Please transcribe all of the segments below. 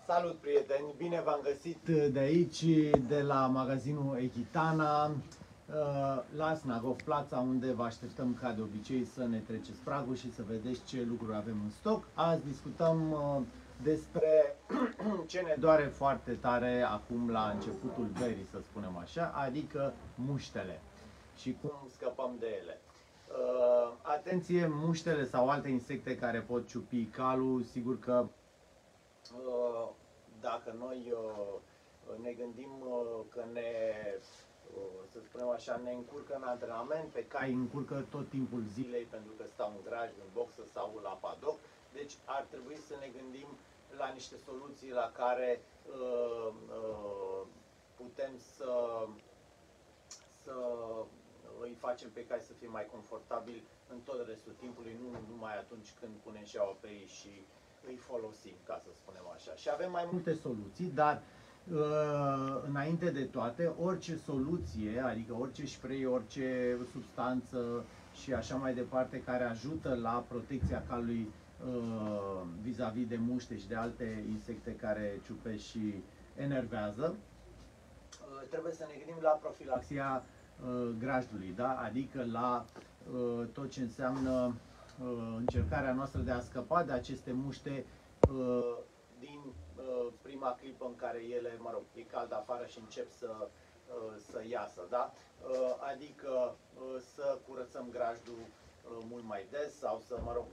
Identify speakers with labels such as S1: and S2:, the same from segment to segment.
S1: Salut, prieteni! Bine v-am găsit de aici, de la magazinul Echitana, la Snagov Plața, unde vă așteptăm ca de obicei să ne treceți pragul și să vedeți ce lucruri avem în stoc. Azi discutăm despre ce ne doare foarte tare acum la începutul verii, să spunem așa, adică muștele și cum scăpăm de ele. Atenție, muștele sau alte insecte care pot ciupi calul, sigur că dacă noi ne gândim că să spunem așa, ne încurcă în antrenament, pe cai încurcă tot timpul zilei pentru că stau în graj, în boxă sau la padoc, deci ar trebui să ne gândim la niște soluții la care putem să îi facem pe cai să fie mai confortabil în tot restul timpului, nu numai atunci când punem șaua pe ei și îi folosim, ca să spunem așa. Și avem mai multe soluții, dar înainte de toate, orice soluție, adică orice spray, orice substanță și așa mai departe, care ajută la protecția calului vis-a-vis de muște și de alte insecte care ciupesc și enervează, trebuie să ne gândim la profilaxia grajdului, da? Adică la tot ce înseamnă încercarea noastră de a scăpa de aceste muște din prima clipă în care ele, mă rog, e cald afară și încep să iasă, da? Adică să curățăm grajdul mult mai des sau să, mă rog,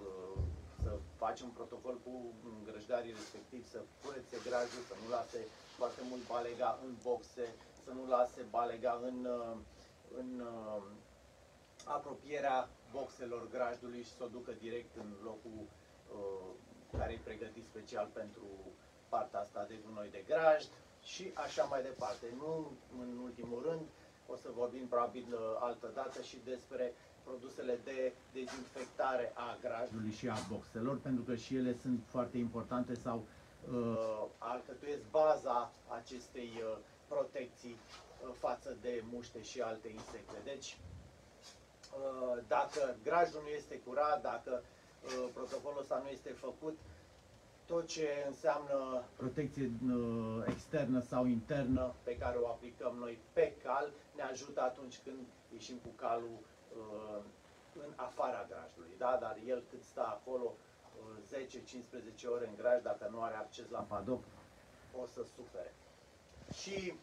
S1: să facem un protocol cu îngrăjdarii respectiv, să curețe grajdul, să nu lase foarte mult balega în boxe, să nu lase balega în apropierea boxelor grajdului și să o ducă direct în locul care e pregătit special pentru partea asta de gunoi de grajd și așa mai departe. Nu în ultimul rând, o să vorbim probabil altă dată și despre produsele de dezinfectare a grajdului și a boxelor, pentru că și ele sunt foarte importante sau alcătuiesc baza acestei protecții față de muște și alte insecte. Deci, dacă grajdul nu este curat, dacă protocolul ăsta nu este făcut, tot ce înseamnă protecție externă sau internă pe care o aplicăm noi pe cal ne ajută atunci când ieșim cu calul în afara grajdului, da? Dar el cât stă acolo 10-15 ore în grajd, dacă nu are acces la padoc, o să sufere. Și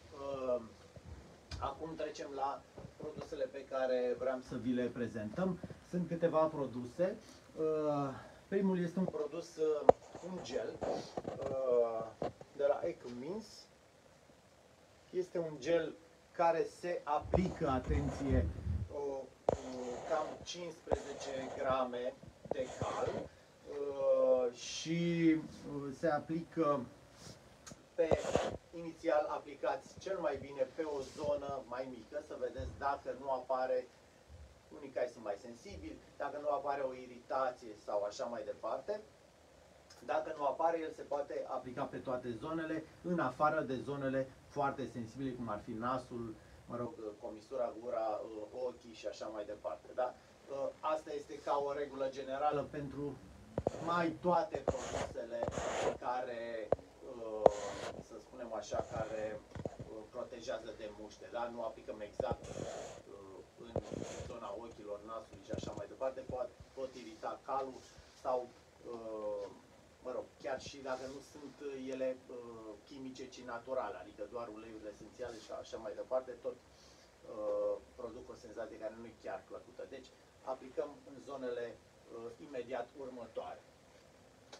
S1: acum trecem la produsele pe care vreau să vi le prezentăm. Sunt câteva produse. Primul este un produs, un gel de la Ecomins. Este un gel care se aplică, atenție, cam 15 grame de cal și se aplică inițial aplicați cel mai bine pe o zonă mai mică, să vedeți dacă nu apare, unii cai sunt mai sensibili, dacă nu apare o iritație sau așa mai departe. Dacă nu apare, el se poate aplica pe toate zonele, în afară de zonele foarte sensibile, cum ar fi nasul, mă rog, comisura, gura, ochii și așa mai departe. Da? Asta este ca o regulă generală pentru mai toate produsele care, să spunem așa, care protejează de muște. Da? Nu aplicăm exact în zona ochilor, nasului și așa mai departe. Pot irita calul sau mă rog, chiar și dacă nu sunt ele chimice, ci naturale, adică doar uleiurile esențiale și așa mai departe, tot produc o senzație care nu e chiar plăcută. Deci aplicăm în zonele imediat următoare.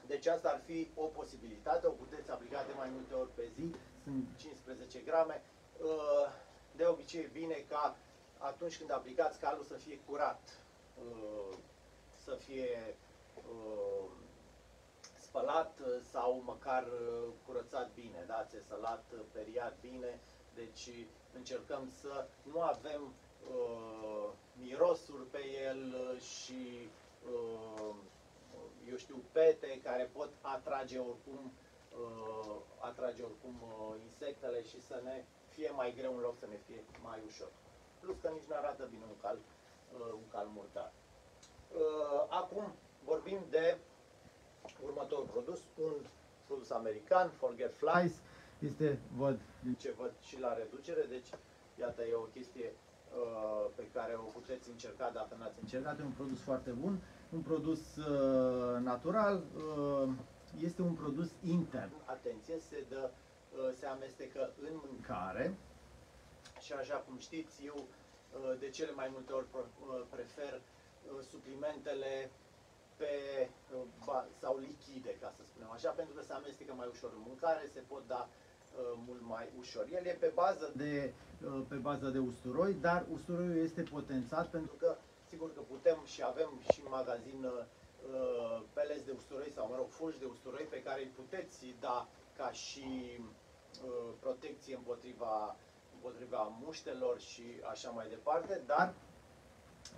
S1: Deci asta ar fi o posibilitate, o puteți aplica de mai multe ori pe zi, sunt 15 grame. De obicei e bine ca atunci când aplicați calul să fie curat, să fie spălat sau măcar curățat bine, da? Țesălat, periat bine, deci încercăm să nu avem mirosuri pe el și eu știu, pete care pot atrage oricum insectele și să ne fie mai greu în loc să ne fie mai ușor. Plus că nici nu arată bine un cal murdar. Acum vorbim de următorul produs, un produs american, Forget Flies, este, văd și la reducere, deci iată e o chestie pe care o puteți încerca dacă n-ați încercat. E un produs foarte bun, un produs natural, este un produs intern. Atenție, se amestecă în mâncare și așa cum știți, eu de cele mai multe ori prefer suplimentele sau lichide, ca să spunem așa, pentru că se amestecă mai ușor în mâncare, se pot da mult mai ușor. El e pe bază de usturoi, dar usturoiul este potențat pentru că, sigur că putem și avem și în magazin peleți de usturoi sau, mă rog, fulgi de usturoi pe care îi puteți da ca și protecție împotriva muștelor și așa mai departe, dar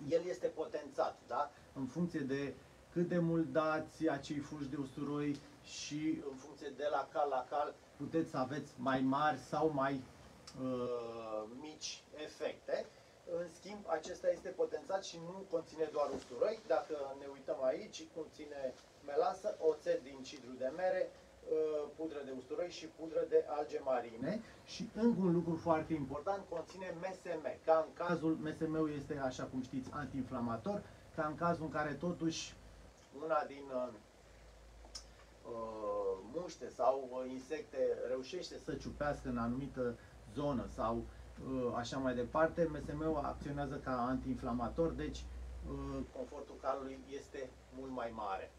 S1: el este potențat, da? În funcție de cât de mult dați acei fulgi de usturoi și în funcție de la cal la cal puteți să aveți mai mari sau mai mici efecte. În schimb, acesta este potențat și nu conține doar usturoi. Dacă ne uităm aici, conține melasă, oțet din cidru de mere, pudră de usturoi și pudră de alge marine. Și încă un lucru foarte important, conține MSM. Ca în cazul, MSM-ul este, așa cum știți, antiinflamator, ca în cazul în care totuși una din muște sau insecte reușește să ciupească în anumită zonă sau așa mai departe, MSM-ul acționează ca antiinflamator, deci confortul calului este mult mai mare.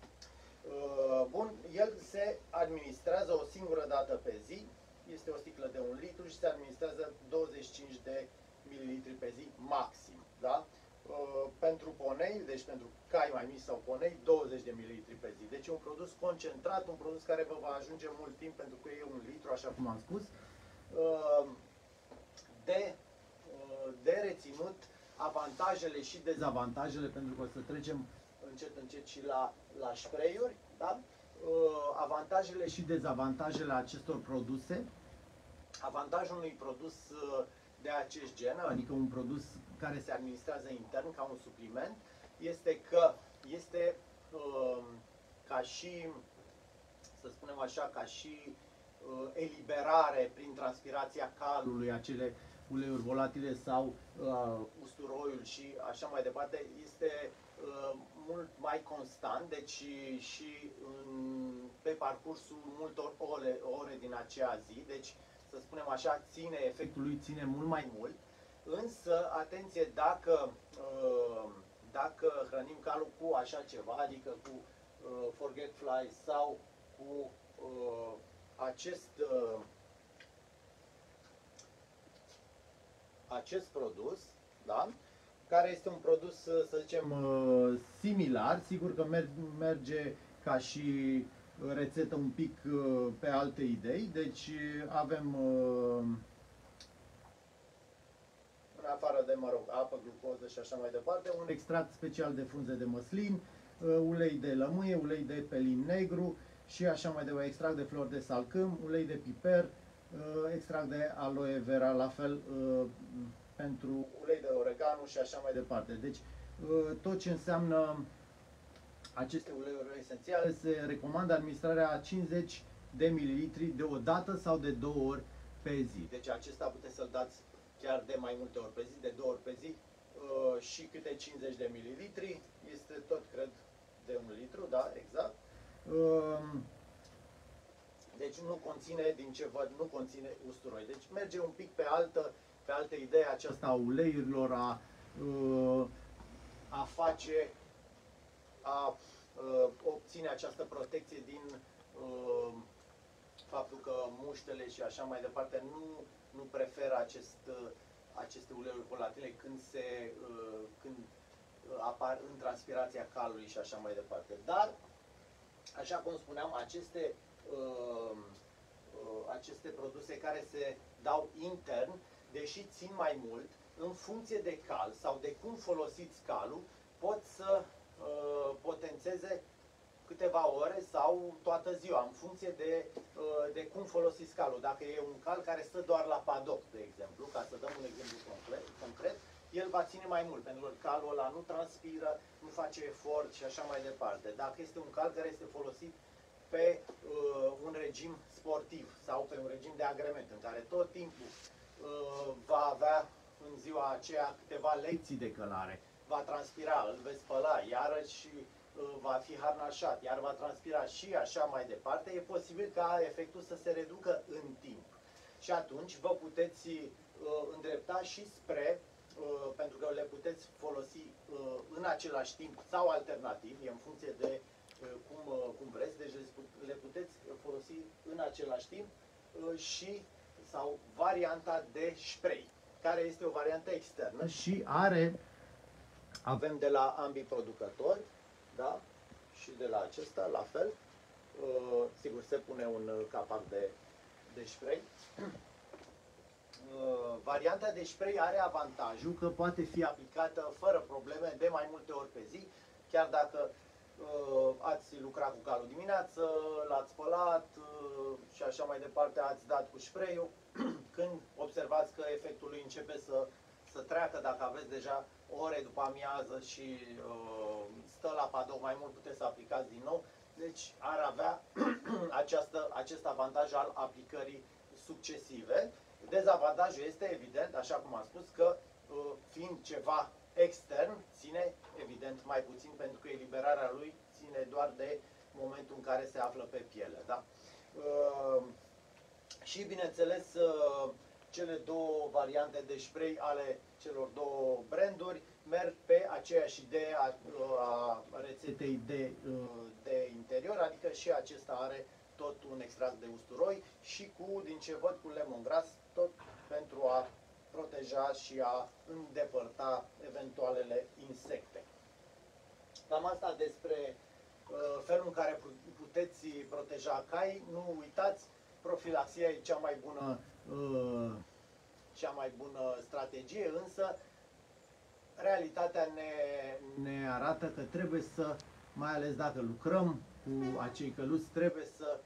S1: Bun, el se administrează o singură dată pe zi, este o sticlă de 1 litru și se administrează 25 de mililitri pe zi maxim, da? Pentru ponei, deci pentru cai mai mici sau ponei, 20 de mililitri pe zi. Deci e un produs concentrat, un produs care vă va ajunge mult timp pentru că e 1 litru, așa cum am spus. De reținut avantajele și dezavantajele, pentru că o să trecem încet și la spray-uri, da? Avantajele și dezavantajele acestor produse. Avantajul unui produs de acest gen, adică un produs care se administrează intern ca un supliment, este că este ca și, să spunem așa, ca și eliberare prin transpirația calului, acele uleiuri volatile sau usturoiul și așa mai departe, este mult mai constant, deci și pe parcursul multor ore din acea zi, deci să spunem așa, efectul lui ține mult mai mult, însă, atenție, dacă hrănim calul cu așa ceva, adică cu Forget Fly sau cu acest produs, da? Care este un produs, să zicem, similar, sigur că merge ca și rețetă un pic pe alte idei, deci avem în afară de, mă rog, apă, glucoză și așa mai departe, un extract special de frunze de măslin, ulei de lămâie, ulei de pelin negru și așa mai departe, extract de flori de salcâm, ulei de piper, extract de aloe vera, la fel pentru ulei de oregano și așa mai departe. Deci tot ce înseamnă aceste uleiuri esențiale, se recomandă administrarea a 50 de mililitri de o dată sau de 2 ori pe zi. Deci acesta puteți să-l dați chiar de mai multe ori pe zi, de 2 ori pe zi și câte 50 de mililitri, este tot, cred, de 1 litru, da, exact. Deci nu conține, din ce văd, nu conține usturoi. Deci merge un pic pe altă idee aceasta a uleiurilor, a obține această protecție din faptul că muștele și așa mai departe nu preferă aceste uleiuri volatile când apar în transpirația calului și așa mai departe. Dar, așa cum spuneam, aceste produse care se dau intern, deși țin mai mult, în funcție de cal sau de cum folosiți calul, pot să potențeze câteva ore sau toată ziua, în funcție de cum folosiți calul. Dacă e un cal care stă doar la padoc, de exemplu, ca să dăm un exemplu concret, el va ține mai mult, pentru că calul ăla nu transpiră, nu face efort și așa mai departe. Dacă este un cal care este folosit pe un regim sportiv sau pe un regim de agrement, în care tot timpul va avea în ziua aceea câteva lecții de călare, va transpira, îl veți spăla, iarăși va fi harnașat, iar va transpira și așa mai departe, e posibil ca efectul să se reducă în timp. Și atunci vă puteți îndrepta și spre, pentru că le puteți folosi în același timp sau alternativ, e în funcție de cum vreți, deci le puteți folosi în același timp și sau varianta de spray, care este o variantă externă și avem de la ambii producători, da? Și de la acesta, la fel. Sigur, se pune un capac de spray. Varianta de spray are avantajul că poate fi aplicată fără probleme de mai multe ori pe zi, chiar dacă ați lucrat cu calul dimineață, l-ați spălat și așa mai departe, ați dat cu spray-ul. Când observați că efectul lui începe să treacă, dacă aveți deja ore după amiază și stă la padou mai mult, puteți să aplicați din nou. Deci ar avea acest avantaj al aplicării succesive. Dezavantajul este evident, așa cum am spus, că fiind ceva extern, ține evident mai puțin, pentru că eliberarea lui ține doar de momentul în care se află pe piele. Da? Și bineînțeles, cele două variante de spray ale celor două branduri merg pe aceeași idee a rețetei de interior, adică și acesta are tot un extract de usturoi și din ce văd, cu lemongrass, tot pentru a proteja și a îndepărta eventualele insecte. Cam asta despre felul în care puteți proteja caii. Nu uitați, profilaxia e cea mai bună strategie, însă realitatea ne arată că trebuie să, mai ales dacă lucrăm cu acei căluți, trebuie să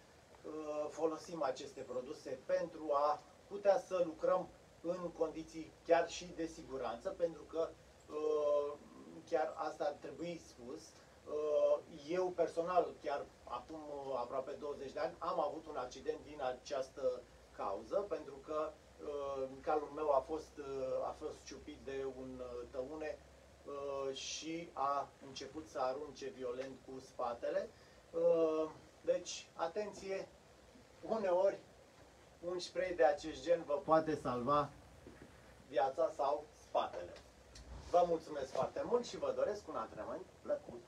S1: folosim aceste produse pentru a putea să lucrăm în condiții chiar și de siguranță, pentru că chiar asta ar trebui spus. Eu personal, chiar acum aproape 20 de ani, am avut un accident din această cauză, pentru că calul meu a fost ciupit de un tăune și a început să arunce violent cu spatele. Deci, atenție, uneori un spray de acest gen vă poate salva viața sau spatele. Vă mulțumesc foarte mult și vă doresc un antrenament plăcut!